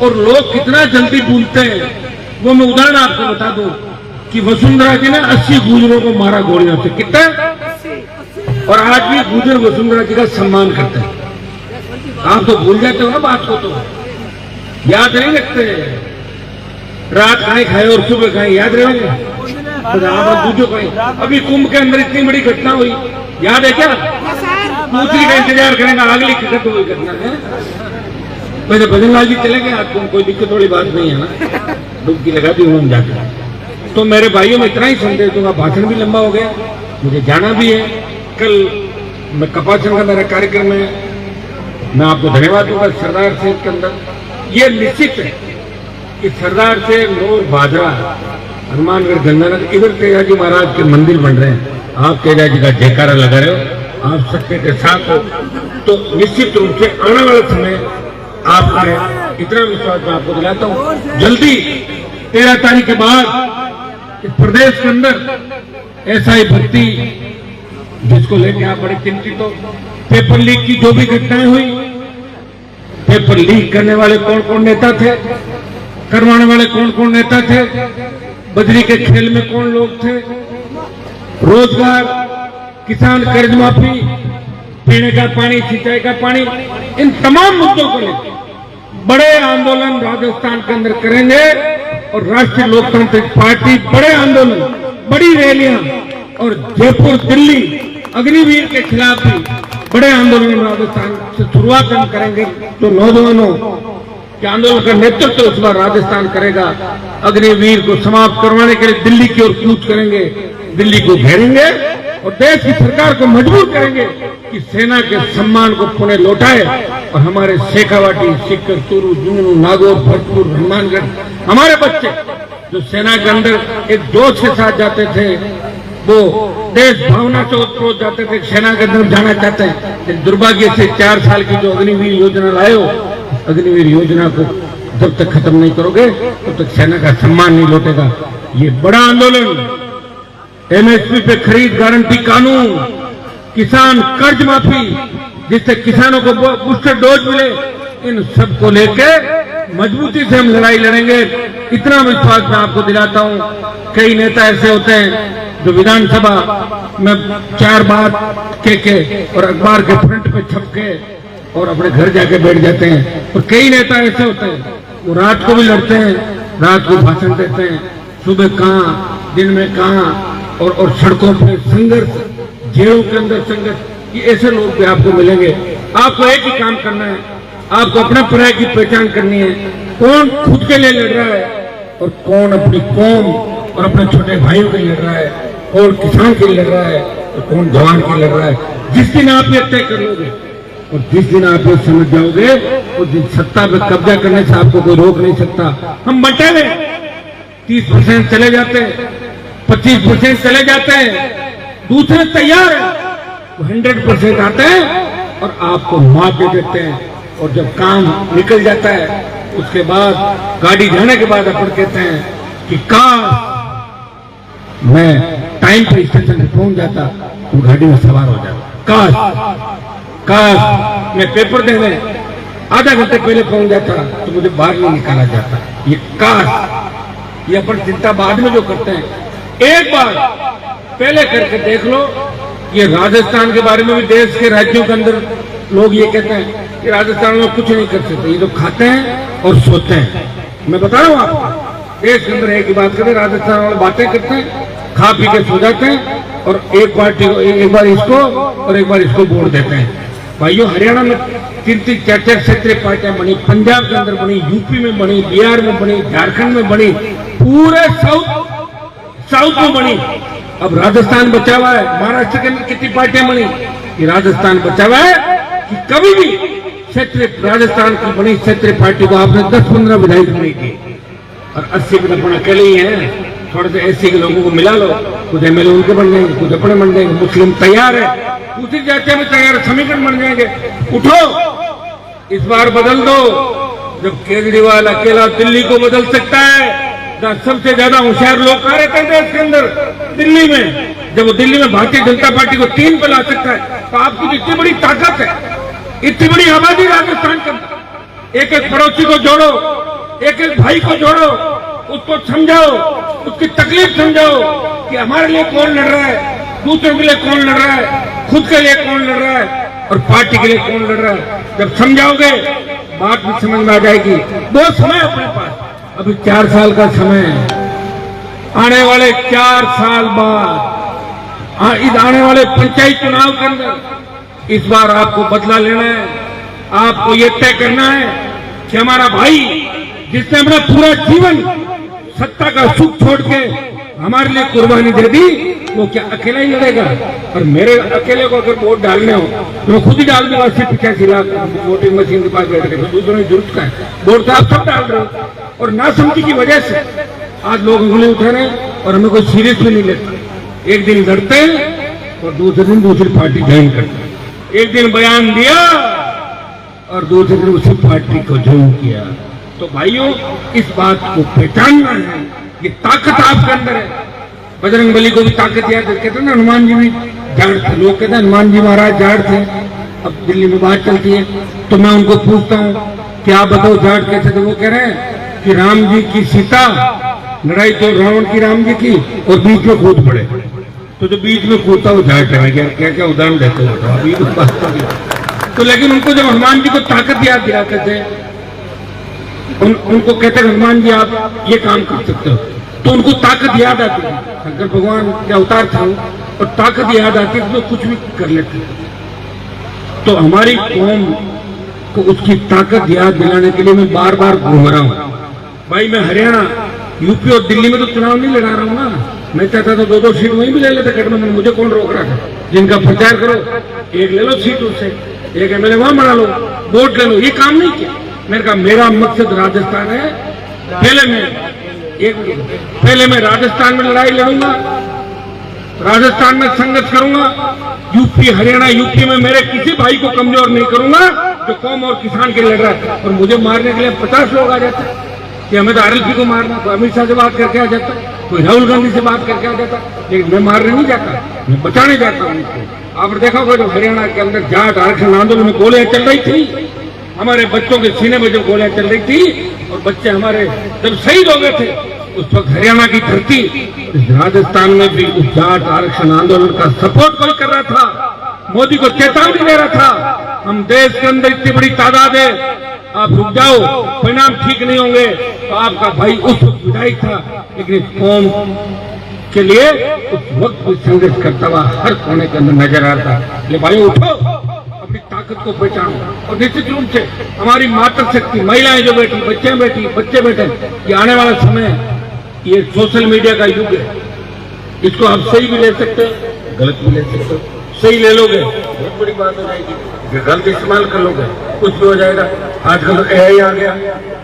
और लोग कितना जल्दी भूलते हैं। वो मैं उदाहरण आपको बता दूं कि वसुंधरा जी ने 80 गुजरों को मारा गोलियों से, कितना, और आज भी गुजर वसुंधरा जी का सम्मान करते हैं। आप तो भूल जाते हो ना बात को, तो याद नहीं रखते। रात खाए खाए और सुबह खाए, याद रहेंगे आप दूजो खाए। अभी कुंभ के अंदर इतनी बड़ी घटना हुई, याद है क्या? दूसरी का इंतजार करेंगे, अगली खत्म हुई घटना है। वैसे भजनलाल जी चले गए, आपको कोई दिक्कत वाली बात नहीं है ना, डुबकी लगा दी उन्होंने जाकर। तो मेरे भाइयों में इतना ही संदेश दूंगा, भाषण भी लंबा हो गया, मुझे जाना भी है। कल मैं कपासन का मेरा कार्यक्रम है, मैं आपको धन्यवाद दूंगा सरदार सेठ के अंदर। ये निश्चित है कि सरदार से नूर भादरा, हनुमानगढ़, गंगानगर, इधर तेजाजी महाराज के मंदिर बन रहे हैं। आप तेजाजी का जयकारा लगा रहे हो, आप सत्य के साथ हो, तो निश्चित रूप से आने वाला समय आप आए, इतना विश्वास मैं आपको दिलाता हूँ। जल्दी 13 तारीख के बाद इस प्रदेश के अंदर ऐसा ही भर्ती जिसको लेके आप बड़े चिंतित हो। पेपर लीक की जो भी घटनाएं हुई, पेपर लीक करने वाले कौन कौन नेता थे, करवाने वाले कौन कौन नेता थे, बजरी के खेल में कौन लोग थे, रोजगार, किसान कर्ज माफी, पीने का पानी, सिंचाई का पानी, इन तमाम मुद्दों को लेकर बड़े आंदोलन राजस्थान के अंदर करेंगे। और राष्ट्रीय लोकतांत्रिक पार्टी बड़े आंदोलन, बड़ी रैलियां, और जयपुर, दिल्ली अग्निवीर के खिलाफ भी बड़े आंदोलन राजस्थान से शुरुआत हम करेंगे। तो नौजवानों के आंदोलन का नेतृत्व इस बार राजस्थान करेगा। अग्निवीर को समाप्त करवाने के लिए दिल्ली की ओर कूच करेंगे, दिल्ली को घेरेंगे और देश की सरकार को मजबूर करेंगे कि सेना के सम्मान को पुनः लौटाए। और हमारे शेखावाटी, सीकर, चूरू, झुंझुनू, नागौर, भरतपुर, हनुमानगढ़, हमारे बच्चे जो सेना के अंदर एक जोश के साथ जाते थे, वो देश भावना से ओतप्रोत जाते थे, सेना के अंदर जाना चाहते हैं। दुर्भाग्य से 4 साल की जो अग्निवीर योजना लाए हो, अग्निवीर योजना को जब तक खत्म नहीं करोगे तब तक सेना का सम्मान नहीं लौटेगा। ये बड़ा आंदोलन, एमएसपी पे खरीद गारंटी कानून, किसान कर्ज माफी, जिससे किसानों को बूस्टर डोज मिले, इन सब को लेके मजबूती से हम लड़ाई लड़ेंगे। इतना विश्वास मैं आपको दिलाता हूँ। कई नेता ऐसे होते हैं जो विधानसभा में 4 बात के और अखबार के फ्रंट पे छप के और अपने घर जाके बैठ जाते हैं। और कई नेता ऐसे होते हैं वो रात को भी लड़ते हैं, रात को भाषण देते हैं, सुबह कहाँ, दिन में कहाँ, और सड़कों पे संघर्ष, जेलों के अंदर संघर्ष। ये ऐसे लोग भी आपको मिलेंगे। आपको एक ही काम करना है, आपको अपने पर्याय की पहचान करनी है। कौन खुद के लिए लड़ रहा है और कौन अपनी कौम और अपने छोटे भाइयों के लिए लड़ रहा है, कौन किसान के लिए लड़ रहा है और कौन जवान के लिए लड़ रहा है। जिस दिन आप ये तय कर लोगे और जिस दिन आप ये समझ जाओगे, उस दिन सत्ता पे कब्जा करने से आपको कोई रोक नहीं सकता। हम बटे हुए 30% चले जाते हैं, 25% चले जाते हैं, दूसरे तैयार है, 100% आते हैं और आपको मार दे देते हैं। और जब काम निकल जाता है उसके बाद गाड़ी जाने के बाद अपन कहते हैं कि काश मैं टाइम पर स्टेशन पे पहुंच जाता तो गाड़ी में सवार हो जाता, काश मैं पेपर देने आधा घंटे पहले पहुंच जाता तो मुझे बाहर नहीं निकाला जाता। ये काश, ये अपन चिंता बाद में जो करते हैं, एक बार पहले करके देख लो। ये राजस्थान के बारे में भी देश के राज्यों के अंदर लोग ये कहते हैं कि राजस्थान में कुछ नहीं कर सकते, ये तो खाते हैं और सोते हैं। मैं बता रहा हूँ आपको, देश के अंदर एक ही बात करते, राजस्थान वाले बातें करते हैं, खा पी के सो जाते हैं और एक पार्टी को एक बार इसको और एक बार इसको वोट देते हैं। भाइयों, हरियाणा में 3-3, 4-4 क्षेत्रीय पार्टियां बनी, पंजाब के अंदर बनी, यूपी में बनी, बिहार में बनी, झारखंड में बनी, पूरे साउथ में बनी। अब राजस्थान बचा हुआ है। महाराष्ट्र के अंदर कितनी पार्टियां बनी? ये राजस्थान बचा हुआ है कि कभी भी क्षेत्रीय राजस्थान की बनी क्षेत्रीय पार्टी को आपने 10-15 विधायक नहीं दी और 80 में अपन अकेले ही हैं। थोड़े से ऐसे के लोगों को मिला लो, कुछ एमएलए उनके बन जाएंगे, कुछ अपने बन जाएंगे। मुस्लिम तैयार है, दूसरी जातियां में तैयार है, समीकरण बन जाएंगे। उठो, इस बार बदल दो। जब केजरीवाल अकेला दिल्ली को बदल सकता है, जहां सबसे ज्यादा होशियार लोग आ रहते हैं देश के अंदर, दिल्ली में, जब वो दिल्ली में भारतीय जनता पार्टी को 3 पे ला सकता है, तो आपकी इतनी बड़ी ताकत है, इतनी बड़ी आबादी राजस्थान के अंदर, एक एक पड़ोसी को जोड़ो, एक एक भाई को जोड़ो, उसको समझाओ, उसकी तकलीफ समझाओ कि हमारे लिए कौन लड़ रहा है, दूसरों के लिए कौन लड़ रहा है, खुद के लिए कौन लड़ रहा है और पार्टी के लिए कौन लड़ रहा है। जब समझाओगे बात भी समझ में आ जाएगी। बहुत समय अपने पास, अभी 4 साल का समय है। आने वाले 4 साल बाद इस आने वाले पंचायत चुनाव के अंदर इस बार आपको बदला लेना है। आपको ये तय करना है कि हमारा भाई जिसने अपना पूरा जीवन सत्ता का सुख छोड़ के हमारे लिए कुर्बानी दे दी, वो क्या अकेला ही लड़ेगा? और मेरे अकेले को अगर वोट डालने हो तो मैं खुद ही डाल दूंगा। 80-85 लाख वोटिंग मशीन के पास बैठ के, दूसरों की जरूरत का है। वोट तो आप सब डाल रहे हो, और नासमझी की वजह से आज लोग उंगली उठा रहे हैं और हमें कोई सीरियस भी नहीं लेते। एक दिन लड़ते हैं और दूसरे दिन दूसरी पार्टी ज्वाइन करते हैं। एक दिन बयान दिया और दूसरे दिन उसी पार्टी को ज्वाइन किया। तो भाइयों, इस बात को पहचानना है, ये ताकत आपके अंदर है। बजरंग बली को भी ताकत याद कहते हैं ना, हनुमान जी भी जाड़ थे। लोग कहते हैं हनुमान जी महाराज जाड़ थे। अब दिल्ली में बात चलती है तो मैं उनको पूछता हूँ कि आप बताओ जाड़ कैसे? तो वो कह रहे हैं कि राम जी की सीता लड़ाई तो रावण की राम जी की, और बीच में कूद पड़े। तो जो बीच में कूदता वो जाट है। क्या क्या उदाहरण देते हो अभी तो। लेकिन उनको जब हनुमान जी को ताकत याद दिलाते थे, उनको कहते हनुमान जी आप ये काम कर सकते हो, तो उनको ताकत याद आती थी। शंकर भगवान के अवतार था और ताकत याद आती थी तो कुछ भी कर लेते। तो हमारी कौम को उसकी ताकत याद दिलाने के लिए मैं बार बार घूम रहा हूँ। भाई मैं हरियाणा, यूपी और दिल्ली में तो चुनाव नहीं लड़ा रहा हूँ ना। मैं चाहता था 2-2 सीट वहीं भी ले लेते गठबंधन, मुझे कौन रोक रहा था? जिनका प्रचार करो, एक ले लो सीट उससे, एक एमएलए वहां बना लो, वोट ले लो। ये काम नहीं किया। मैंने कहा मेरा मकसद राजस्थान है। पहले मैं राजस्थान में लड़ाई लड़ूंगा, राजस्थान में संघर्ष करूंगा। यूपी, हरियाणा, यूपी में मेरे किसी भाई को कमजोर नहीं करूंगा जो कौम और किसान के लड़ रहा है। और मुझे मारने के लिए 50 लोग आ जाते कि हमें तो आरएलपी को मारना, कोई अमित शाह से बात करके आ जाता, कोई राहुल गांधी से बात करके आ जाता। लेकिन मैं मारने नहीं जाता, मैं बचाने जाता हूँ उनको। आपने देखा होगा जो हरियाणा के अंदर जाट आरक्षण आंदोलन में गोलियां चल रही थी, हमारे बच्चों के सीने में जो गोलियां चल रही थी और बच्चे हमारे जब शहीद हो गए थे, उस वक्त हरियाणा की धरती, राजस्थान में भी उस जाट आरक्षण आंदोलन का सपोर्ट कोई कर रहा था, मोदी को चेतावनी दे रहा था। हम देश के अंदर इतनी बड़ी तादाद है, आप रुक जाओ, परिणाम ठीक नहीं होंगे। तो आपका भाई उस वक्त विधायक था, लेकिन कौम के लिए उस वक्त भी संघर्ष करता हुआ हर कोने के अंदर नजर आ रहा था। ये भाई उठो, अपनी ताकत को पहचानो। और निश्चित रूप से हमारी मातृशक्ति, महिलाएं जो बैठी, बच्चे बैठे, ये आने वाला समय, ये सोशल मीडिया का युग है। इसको आप सही भी ले सकते हो, गलत भी ले सकते हो। सही ले लोगे बहुत बड़ी बात हो जाएगी, गलत इस्तेमाल कर लोगे कुछ भी हो जाएगा। आजकल तो एआई आ गया,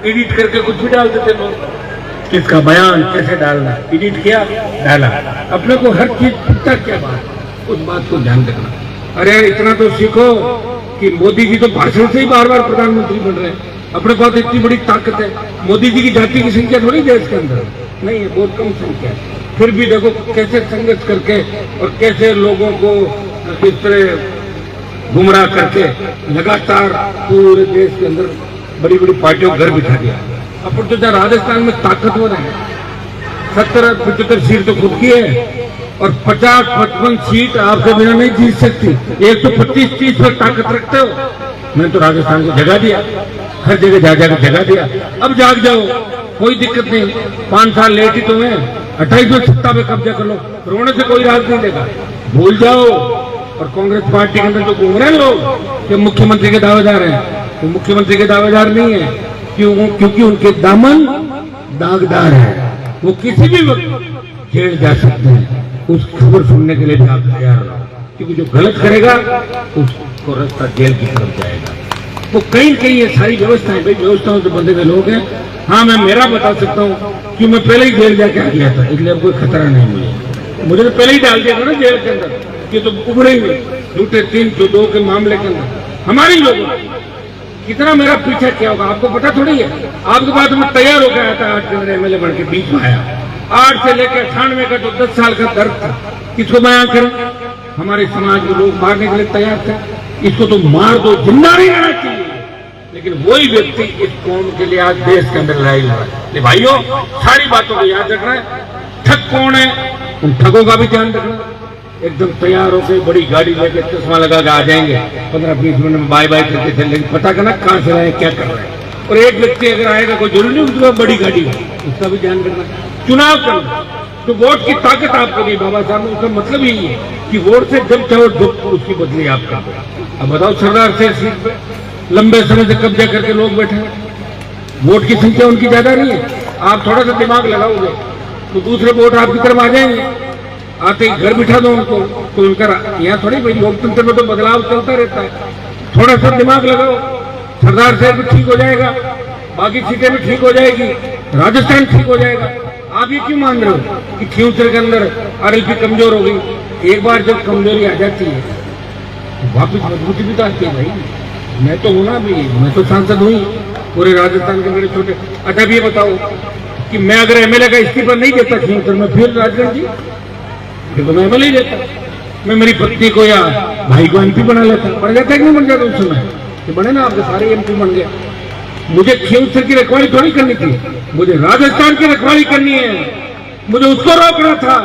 एडिट करके कुछ भी डाल देते लोग। किसका बयान कैसे डालना, एडिट किया, डाला। अपने को हर चीज पूछता क्या बात, उस बात को ध्यान रखना। अरे यार इतना तो सीखो कि मोदी जी तो भाषण से ही बार बार प्रधानमंत्री बन रहे हैं। अपने पास इतनी बड़ी ताकत है। मोदी जी की जाति की संख्या थोड़ी देश के अंदर नहीं है, बहुत कम संख्या है। फिर भी देखो कैसे संघर्ष करके और कैसे लोगों को इस तरह गुमराह करके लगातार पूरे देश के अंदर बड़ी बड़ी पार्टियों को घर बिठा दिया। अपन तो जहाँ राजस्थान में ताकतवर है, 70-75 सीट तो खुद की है और 50-55 सीट आपके बिना नहीं जीत सकती। 125-30 पर ताकत रखते हो। मैंने तो राजस्थान को जगा दिया, हर जगह जा जाकर जगा दिया। अब जाग जाओ, कोई दिक्कत नहीं। 5 साल लेट ही तो है, 28 में सत्ता पे कब्जा कर लो, रोने से कोई राहत नहीं देगा, भूल जाओ। और कांग्रेस पार्टी के अंदर जो घूम रहे हैं लोग कि मुख्यमंत्री के दावेदार हैं, वो मुख्यमंत्री के दावेदार नहीं है। क्योंकि उनके दामन दागदार है, वो किसी भी वक्त जेल जा सकते हैं। उस खबर सुनने के लिए भी आप तैयार रहो, क्योंकि जो गलत करेगा उसको रास्ता जेल की तरफ जाएगा। वो कहीं कहीं ये सारी व्यवस्थाएं, भाई व्यवस्थाओं से बंधे हुए लोग हैं। हाँ मैं मेरा बता सकता हूँ कि मैं पहले ही जेल जाके आ गया था, इसलिए अब कोई खतरा नहीं मुझे। मुझे तो पहले ही डाल दिया था ना जेल के अंदर, ये तो उभरेंगे झूठे 302 के मामले के अंदर। हमारे लोगों कितना मेरा पीछा किया होगा आपको पता थोड़ी है। आपके बाद मैं तैयार होकर आया था 8 के अंदर MLA बन के बीच में आया। 8 से लेकर 98 का जो 10 साल का दर्द था किसको बयां करें। हमारे समाज के लोग मारने के लिए तैयार थे, इसको तो मार दो, जिंदा नहीं रहना चाहिए। लेकिन वही व्यक्ति इस कौम के लिए आज देश के अंदर लड़ाई लड़ रहा है। भाइयों सारी बातों को याद रखना है। ठग कौन है उन ठगों का भी ध्यान रखना। एकदम तैयार होकर बड़ी गाड़ी लेके चश्मा लगा के आ जाएंगे, 15-20 मिनट में बाय बाय करके चल लेंगे, पता करना कहां से रहे क्या कर रहे हैं। और एक व्यक्ति अगर आएगा कोई जरूरी नहीं उसके बड़ी गाड़ी है, उसका भी ध्यान रखना। चुनाव करना तो वोट की ताकत आपको दी बाबा साहब ने, उसका मतलब यही है कि वोट से जब चाहो जब उसकी बदली आपका। अब बताओ सरदार से सीट पे लंबे समय से कब्जा करके लोग बैठे हैं, वोट की संख्या उनकी ज्यादा नहीं है। आप थोड़ा सा दिमाग लगाओगे तो दूसरे वोट आपकी तरफ आ जाएंगे। आते ही घर बिठा दो उनको तो उनका यहाँ थोड़ी भाई लोकतंत्र में तो बदलाव चलता रहता है। थोड़ा सा दिमाग लगाओ, सरदार साहब भी ठीक हो जाएगा, बाकी सीटें भी ठीक हो जाएगी, राजस्थान ठीक हो जाएगा। आप ये क्यों मान रहे हो कि खींवसर के अंदर RLP कमजोर हो गई। एक बार जब कमजोरी आ जाती है तो वापिस मजबूती भी तो आती है भाई। मैं तो हूं ना अभी, मैं तो सांसद हुई पूरे राजस्थान के मेरे छोटे। अच्छा अब ये बताओ कि मैं अगर MLA का इस्तीफा नहीं देता खींवसर में, फिर राजगढ़ जी फिर तो मैं MLA ही देता। मैं मेरी पत्नी को या भाई को MP बना लेता। बन जाता है कि नहीं बन जाता उस समय? तो बने ना, आपके सारे MP बन गए। मुझे खींवसर की रखवाली थोड़ी करनी थी, मुझे राजस्थान की रखवाली करनी है। मुझे उसको रोकना था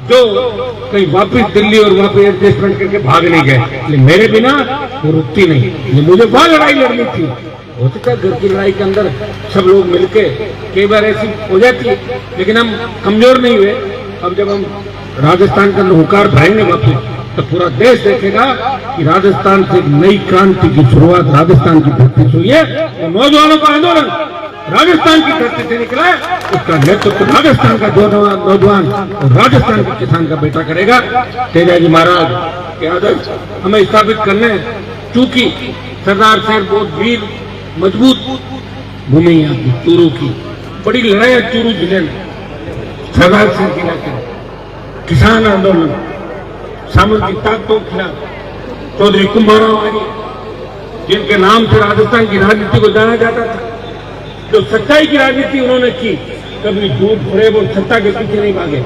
जो कहीं वापस दिल्ली और वापस एडजस्टमेंट करके भाग नहीं गए। लेकिन मेरे बिना वो रुकती नहीं, मुझे वहां लड़ाई लड़नी थी। हो सकता है घर की लड़ाई के अंदर सब लोग मिलके कई बार ऐसी हो जाती है, लेकिन हम कमजोर नहीं हुए। अब जब हम राजस्थान के अंदर हुंकार भरेंगे वापस तो पूरा देश देखेगा कि राजस्थान से नई क्रांति की शुरुआत राजस्थान की धरती से हुई है। और नौजवानों का आंदोलन राजस्थान की धरती से निकला है, उसका नेतृत्व राजस्थान का नौजवान और राजस्थान के किसान का बेटा करेगा। तेजाजी महाराज के आदर्श हमें स्थापित करने, चूंकि सरदार साहब बहुत वीर मजबूत भूमि यहाँ की चूरू की बड़ी लड़ाई है। चूरू जिले में सरदार सिंह के इलाके किसान आंदोलन, सामुदायिक ताकतों के खिलाफ चौधरी कुंभाराव आगे, जिनके नाम से राजस्थान की राजनीति को जाना जाता था, जो सच्चाई की राजनीति उन्होंने की, कभी झूठ फरेब और सत्ता के पीछे नहीं भागे।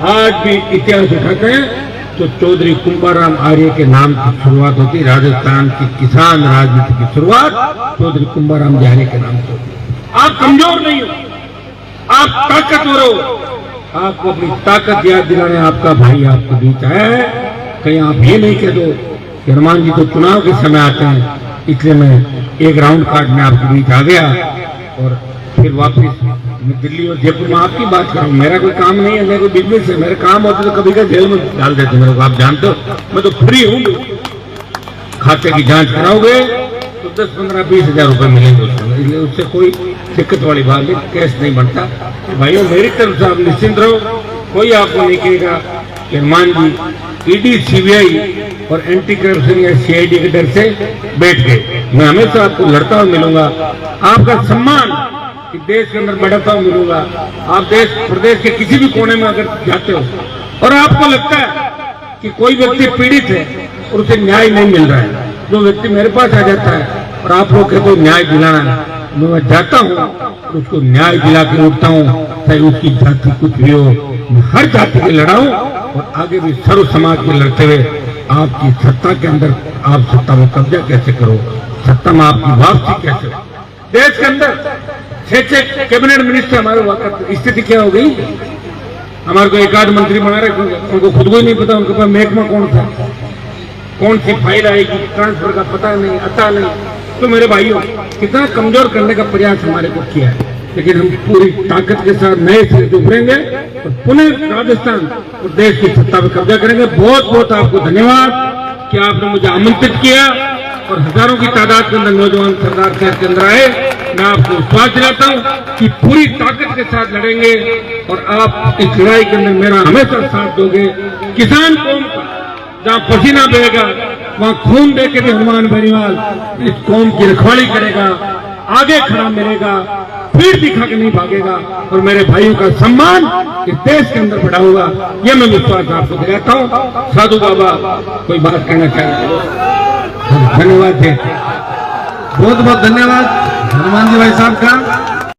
आज भी इतिहास उठाते हैं तो चौधरी कुंभाराम आर्य के नाम की शुरुआत होती। राजस्थान की किसान राजनीति की शुरुआत चौधरी कुंभाराम आर्य के नाम से होती। आप कमजोर नहीं हो, आप ताकतवर हो। आपको अपनी ताकत याद दिलाने आपका भाई आपके बीच आया है। कहीं आप ये नहीं कह दो कि हनुमान जी तो चुनाव के समय आते हैं, इसलिए मैं एक राउंड कार्ड में आपके बीच आ गया और फिर वापस मैं दिल्ली और जयपुर में आपकी बात करूं। मेरा कोई काम नहीं है, मेरा कोई बिजनेस है। मेरा काम होता तो कभी का जेल में डाल देते मेरे को, आप जानते हो। मैं तो फ्री हूं। खाते की जांच कराओगे तो 10, 15, 20 हजार रुपए मिलेंगे उसमें, इसलिए उससे कोई दिक्कत वाली बात नहीं, कैश नहीं बनता। भाइयों मेरी तरफ से आप निश्चिंत रहो, कोई आपको नहीं कहेगा कि हनुमान जी ED, CBI और एंटी करप्शन या CID के डर से बैठ गए। मैं हमेशा आपको लड़ता हुआ मिलूंगा, आपका सम्मान कि देश के अंदर बढ़ाता हुआ मिलूंगा। आप देश प्रदेश के किसी भी कोने में अगर जाते हो और आपको लगता है कि कोई व्यक्ति पीड़ित है और उसे न्याय नहीं मिल रहा है, जो व्यक्ति मेरे पास आ जाता है और आप लोग कहते हो न्याय दिलाना, मैं जाता हूँ और उसको न्याय दिला के उठता हूँ, चाहे उसकी जाति कुछ भी हो। मैं हर जाति के लड़ाऊं और आगे भी सर्व समाज के लड़ते हुए आपकी सत्ता के अंदर आप सत्ता में कब्जा कैसे करो, सत्ता में आपकी वापसी कैसे हो। देश के अंदर 6 कैबिनेट मिनिस्टर हमारे वक्त स्थिति क्या हो गई। हमारे को एक आध मंत्री बना रहे, उनको खुद को ही नहीं पता उनके पास महकमा कौन था, कौन सी फाइल आएगी, ट्रांसफर का पता नहीं, आता नहीं। तो मेरे भाइयों कितना कमजोर करने का प्रयास हमारे को किया है, लेकिन हम पूरी ताकत के साथ नए सिरे से उभरेंगे और पुनः राजस्थान और देश की सत्ता पर कब्जा करेंगे। बहुत बहुत आपको धन्यवाद कि आपने मुझे आमंत्रित किया और हजारों की तादाद के अंदर नौजवान सरदार साहब के अंदर आए। मैं आपको विश्वास दिलाता हूं कि पूरी ताकत के साथ लड़ेंगे और आप इस लड़ाई के अंदर मेरा हमेशा साथ दोगे। किसान कौम का जहां पसीना बहेगा वहां खून दे के भी हनुमान बेनीवाल इस कौम की रखवाली करेगा, आगे खड़ा मिलेगा। पीठ दिखा के नहीं भागेगा और मेरे भाइयों का सम्मान इस देश के अंदर बढ़ाऊंगा, ये मैं विश्वास आपको दिलाता हूँ। साधु बाबा कोई बात कहना चाहेंगे? धन्यवाद है, बहुत बहुत धन्यवाद हनुमान जी भाई साहब का।